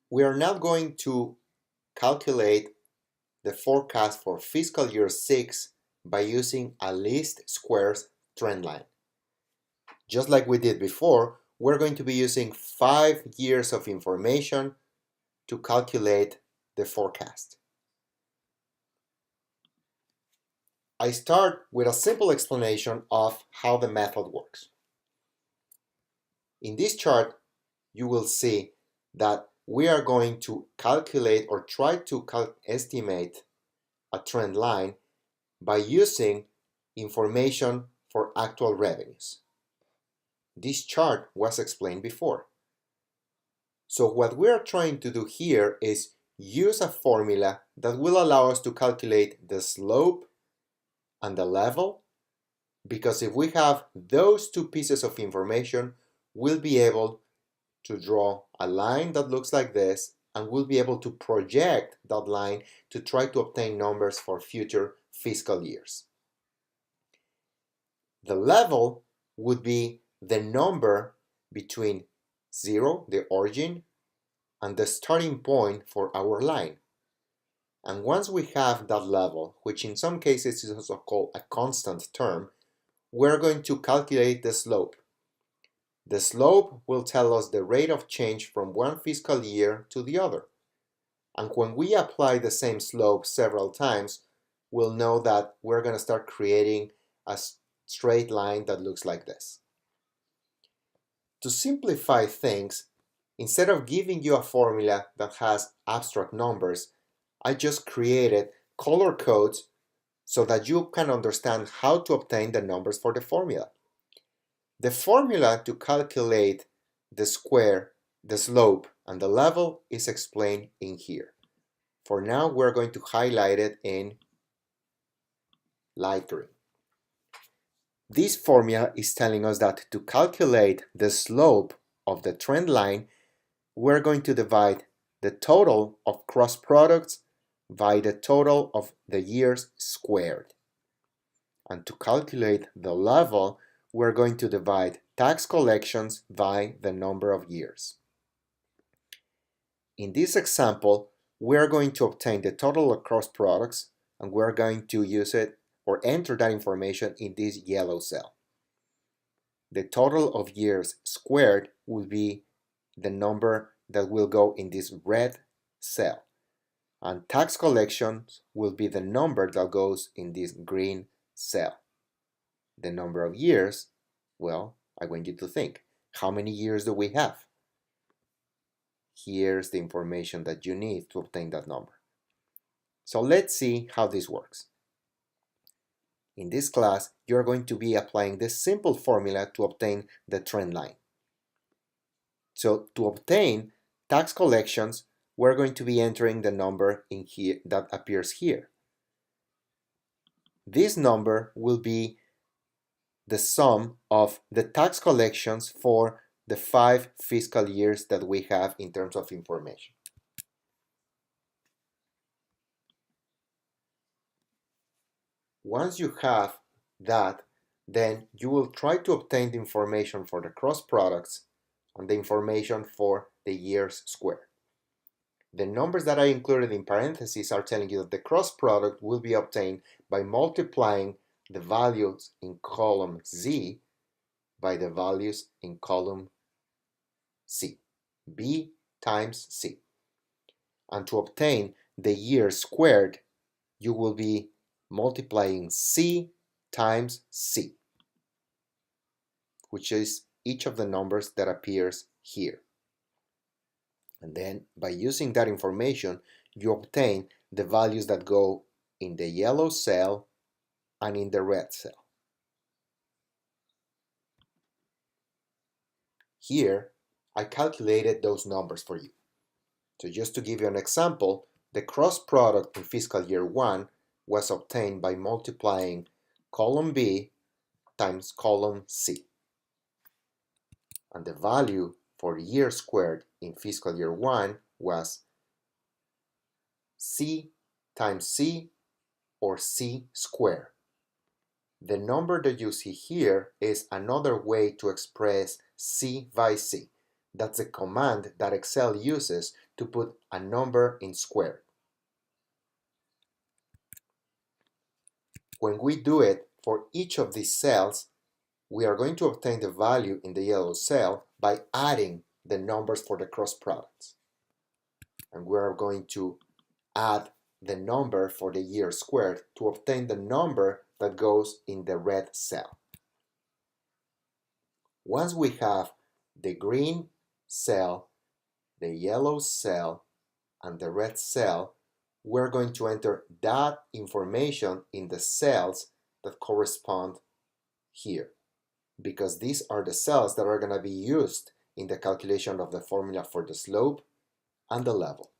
We are now going to calculate the forecast for fiscal year 6 by using a least squares trend line. Just like we did before, we're going to be using 5 years of information to calculate the forecast. I start with a simple explanation of how the method works. In this chart, you will see that we are going to calculate or try to estimate a trend line by using information for actual revenues. This chart was explained before. So what we are trying to do here is use a formula that will allow us to calculate the slope and the level, because if we have those two pieces of information, we'll be able to draw a line that looks like this, and we'll be able to project that line to try to obtain numbers for future fiscal years. The level would be the number between 0, the origin, and the starting point for our line. And once we have that level, which in some cases is also called a constant term, we're going to calculate the slope. The slope will tell us the rate of change from one fiscal year to the other. And when we apply the same slope several times, we'll know that we're going to start creating a straight line that looks like this. To simplify things, instead of giving you a formula that has abstract numbers, I just created color codes so that you can understand how to obtain the numbers for the formula. The formula to calculate the square, the slope, and the level is explained in here. For now, we're going to highlight it in light green. This formula is telling us that to calculate the slope of the trend line, we're going to divide the total of cross products by the total of the years squared. And to calculate the level, we're going to divide tax collections by the number of years. In this example, we're going to obtain the total of cross products, and we're going to use it or enter that information in this yellow cell. The total of years squared will be the number that will go in this red cell, and tax collections will be the number that goes in this green cell. The number of years, well, I want you to think, how many years do we have? Here's the information that you need to obtain that number. So let's see how this works. In this class, you're going to be applying this simple formula to obtain the trend line. So to obtain tax collections, we're going to be entering the number in here that appears here. This number will be the sum of the tax collections for the 5 fiscal years that we have in terms of information. Once you have that, then you will try to obtain the information for the cross products and the information for the years squared. The numbers that I included in parentheses are telling you that the cross product will be obtained by multiplying the values in column Z by the values in column C, B times C. And to obtain the year squared, you will be multiplying C times C, which is each of the numbers that appears here. And then by using that information, you obtain the values that go in the yellow cell and in the red cell. Here, I calculated those numbers for you. So just to give you an example, the cross product in fiscal year 1 was obtained by multiplying column B times column C. And the value for year squared in fiscal year 1 was C times C, or C squared. The number that you see here is another way to express C by C. That's a command that Excel uses to put a number in square. When we do it for each of these cells, we are going to obtain the value in the yellow cell by adding the numbers for the cross products. And we are going to add the number for the year squared to obtain the number that goes in the red cell. Once we have the green cell, the yellow cell, and the red cell, we're going to enter that information in the cells that correspond here, because these are the cells that are going to be used in the calculation of the formula for the slope and the level.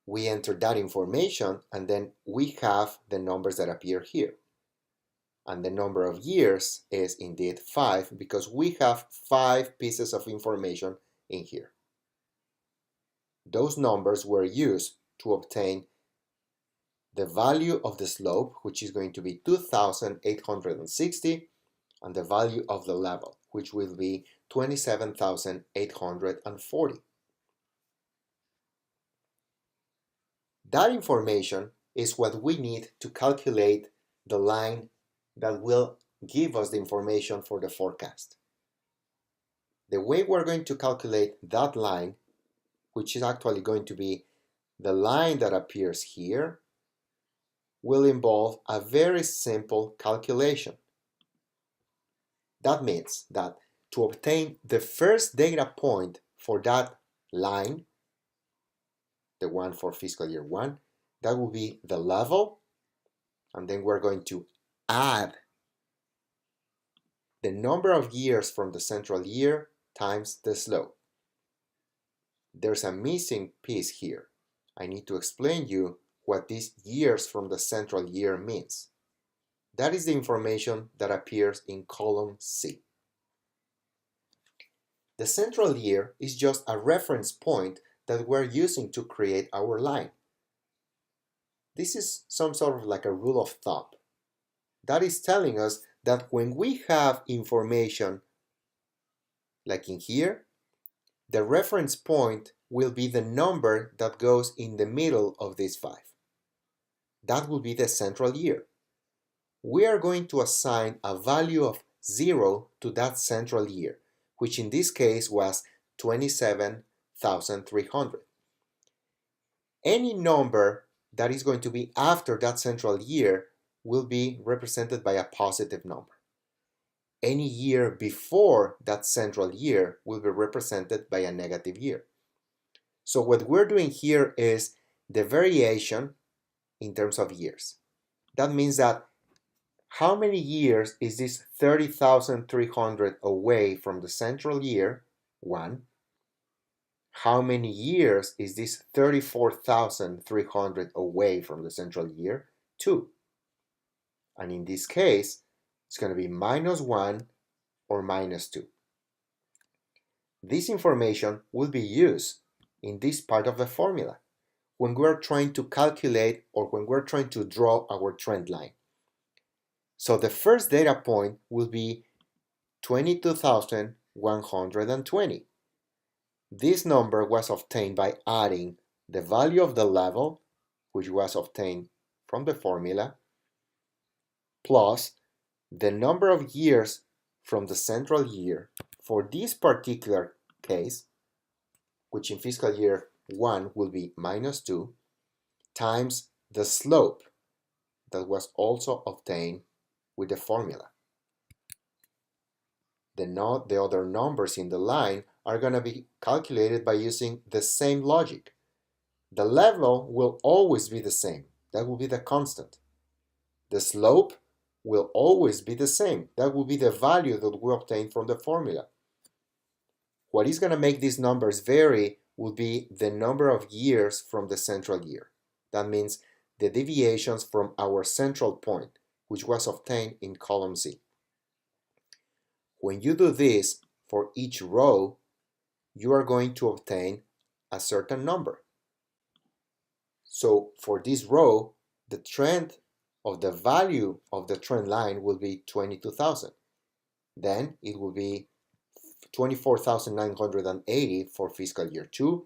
We enter that information, and then we have the numbers that appear here. And the number of years is indeed 5, because we have 5 pieces of information in here. Those numbers were used to obtain the value of the slope, which is going to be 2,860, and the value of the level, which will be 27,840. That information is what we need to calculate the line that will give us the information for the forecast. The way we're going to calculate that line, which is actually going to be the line that appears here, will involve a very simple calculation. That means that to obtain the first data point for that line, the one for fiscal year 1, that will be the level, and then we're going to add the number of years from the central year times the slope. There's a missing piece here. I need to explain you what these years from the central year means. That is the information that appears in column C. The central year is just a reference point that we're using to create our line. This is some sort of like a rule of thumb. That is telling us that when we have information like in here, the reference point will be the number that goes in the middle of these 5. That will be the central year. We are going to assign a value of 0 to that central year, which in this case was 27,300. Any number that is going to be after that central year will be represented by a positive number. Any year before that central year will be represented by a negative year. So what we're doing here is the variation in terms of years. That means that how many years is this 30,300 away from the central year? 1. How many years is this 34,300 away from the central year? 2. And in this case, it's going to be -1 or -2. This information will be used in this part of the formula when we're trying to calculate or when we're trying to draw our trend line. So the first data point will be 22,120. This number was obtained by adding the value of the level, which was obtained from the formula, plus the number of years from the central year for this particular case, which in fiscal year 1 will be -2, times the slope that was also obtained with the formula. The other numbers in the line are going to be calculated by using the same logic. The level will always be the same. That will be the constant. The slope will always be the same. That will be the value that we obtain from the formula. What is going to make these numbers vary will be the number of years from the central year. That means the deviations from our central point, which was obtained in column C. When you do this for each row, you are going to obtain a certain number. So for this row, the trend of the value of the trend line will be 22,000. then it will be 24,980 for fiscal year 2,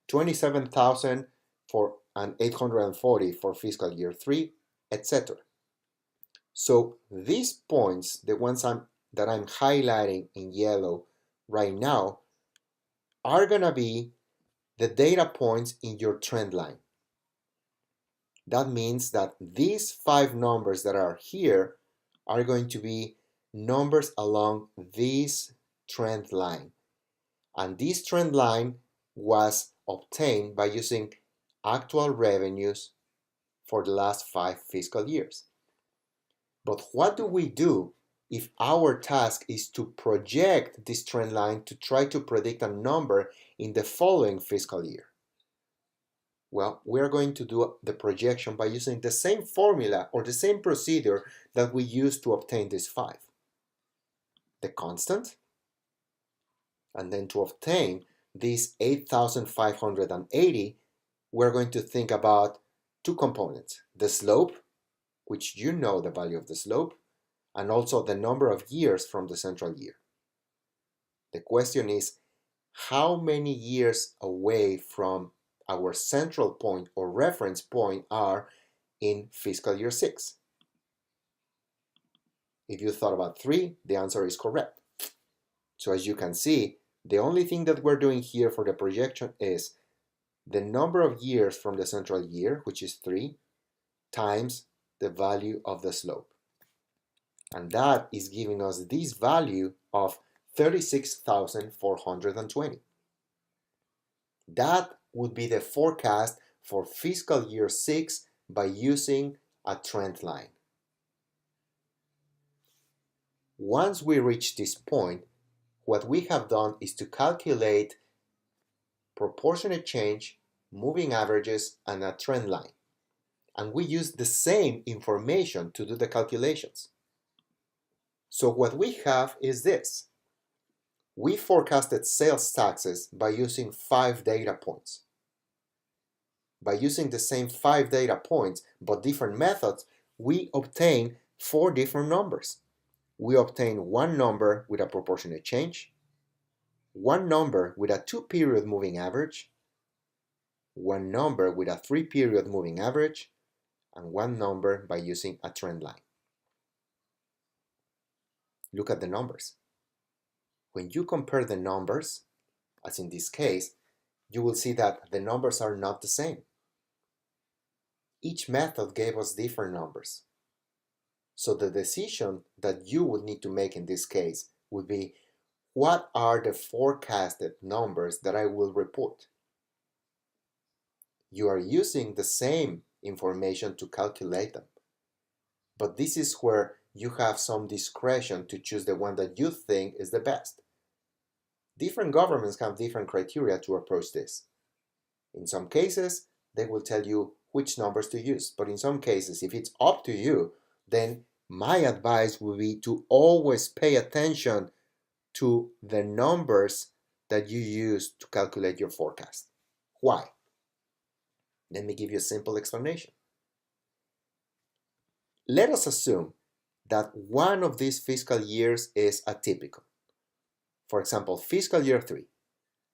27,840 for fiscal year 3, etc. So these points, the ones that I'm highlighting in yellow right now, are going to be the data points in your trend line. That means that these 5 numbers that are here are going to be numbers along this trend line. And this trend line was obtained by using actual revenues for the last 5 fiscal years. But what do we do if our task is to project this trend line to try to predict a number in the following fiscal year? Well, we're going to do the projection by using the same formula or the same procedure that we used to obtain these 5. The constant, and then to obtain this 8,580, we're going to think about 2 components: the slope, which you know the value of the slope, and also the number of years from the central year. The question is, how many years away from our central point or reference point are in fiscal year 6? If you thought about 3, the answer is correct. So as you can see, the only thing that we're doing here for the projection is the number of years from the central year, which is 3, times the value of the slope. And that is giving us this value of 36,420. That would be the forecast for fiscal year 6 by using a trend line. Once we reach this point, what we have done is to calculate proportionate change, moving averages, and a trend line. And we use the same information to do the calculations. So what we have is this. We forecasted sales taxes by using 5 data points. By using the same 5 data points but different methods, we obtain 4 different numbers. We obtain one number with a proportionate change, one number with a 2-period moving average, one number with a 3-period moving average, and one number by using a trend line. Look at the numbers. When you compare the numbers, as in this case, you will see that the numbers are not the same. Each method gave us different numbers. So the decision that you would need to make in this case would be, what are the forecasted numbers that I will report? You are using the same information to calculate them. But this is where you have some discretion to choose the one that you think is the best. Different governments have different criteria to approach this. In some cases, they will tell you which numbers to use. But in some cases, if it's up to you, then my advice would be to always pay attention to the numbers that you use to calculate your forecast. Why? Let me give you a simple explanation. Let us assume that one of these fiscal years is atypical. For example, fiscal year 3.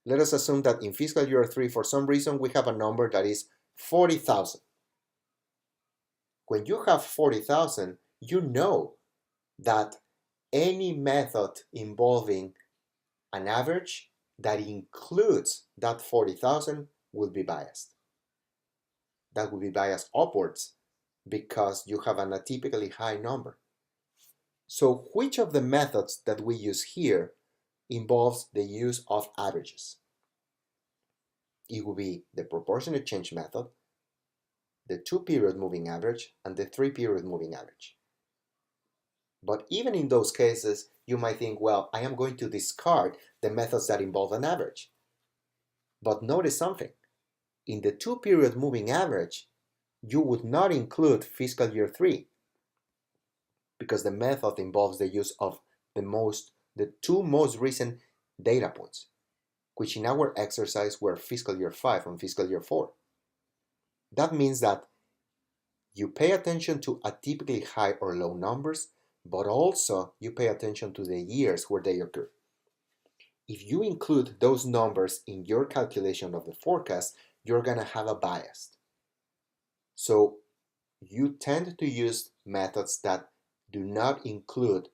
Let us assume that in fiscal year 3, for some reason, we have a number that is 40,000. When you have 40,000, you know that any method involving an average that includes that 40,000 will be biased. That will be biased upwards because you have an atypically high number. So which of the methods that we use here involves the use of averages? It will be the proportionate change method, the 2-period moving average, and the 3-period moving average. But even in those cases, you might think, well, I am going to discard the methods that involve an average. But notice something. In the 2-period moving average, you would not include fiscal year 3 because the method involves the use of the 2 most recent data points, which in our exercise were fiscal year 5 and fiscal year 4. That means that you pay attention to atypically high or low numbers, but also you pay attention to the years where they occur. If you include those numbers in your calculation of the forecast, you're going to have a bias. So you tend to use methods that do not include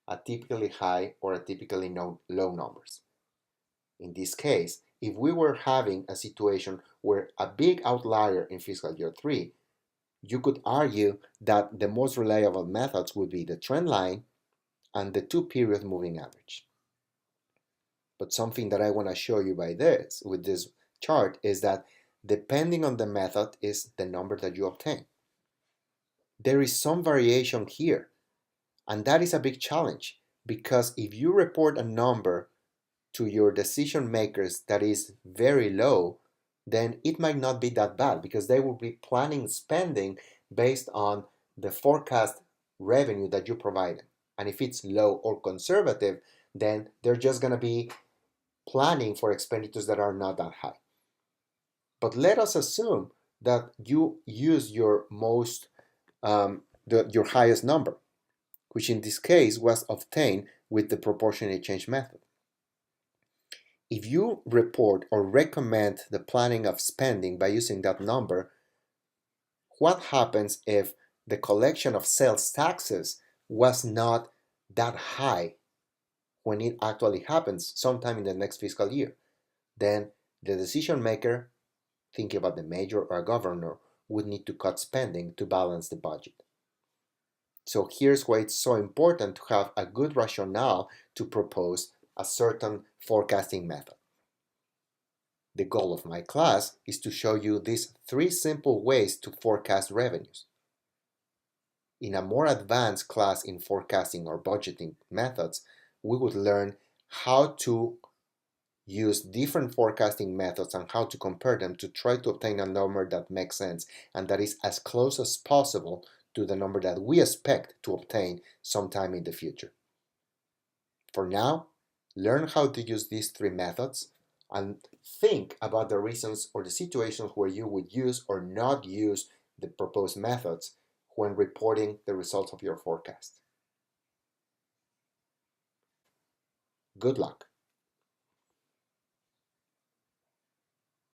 a typically high or a typically low numbers. In this case, if we were having a situation where a big outlier in fiscal year 3, you could argue that the most reliable methods would be the trend line and the 2-period moving average. But something that I want to show you with this chart is that depending on the method is the number that you obtain. There is some variation here, and that is a big challenge because if you report a number to your decision makers that is very low, then it might not be that bad because they will be planning spending based on the forecast revenue that you provide them. And if it's low or conservative, then they're just going to be planning for expenditures that are not that high. But let us assume that you use your your highest number, which in this case was obtained with the proportionate change method. If you report or recommend the planning of spending by using that number, what happens if the collection of sales taxes was not that high when it actually happens sometime in the next fiscal year? Then the decision maker, thinking about the mayor or governor, would need to cut spending to balance the budget. So here's why it's so important to have a good rationale to propose a certain forecasting method. The goal of my class is to show you these 3 simple ways to forecast revenues. In a more advanced class in forecasting or budgeting methods, we would learn how to use different forecasting methods and how to compare them to try to obtain a number that makes sense and that is as close as possible to the number that we expect to obtain sometime in the future. For now, learn how to use these 3 methods and think about the reasons or the situations where you would use or not use the proposed methods when reporting the results of your forecast. Good luck.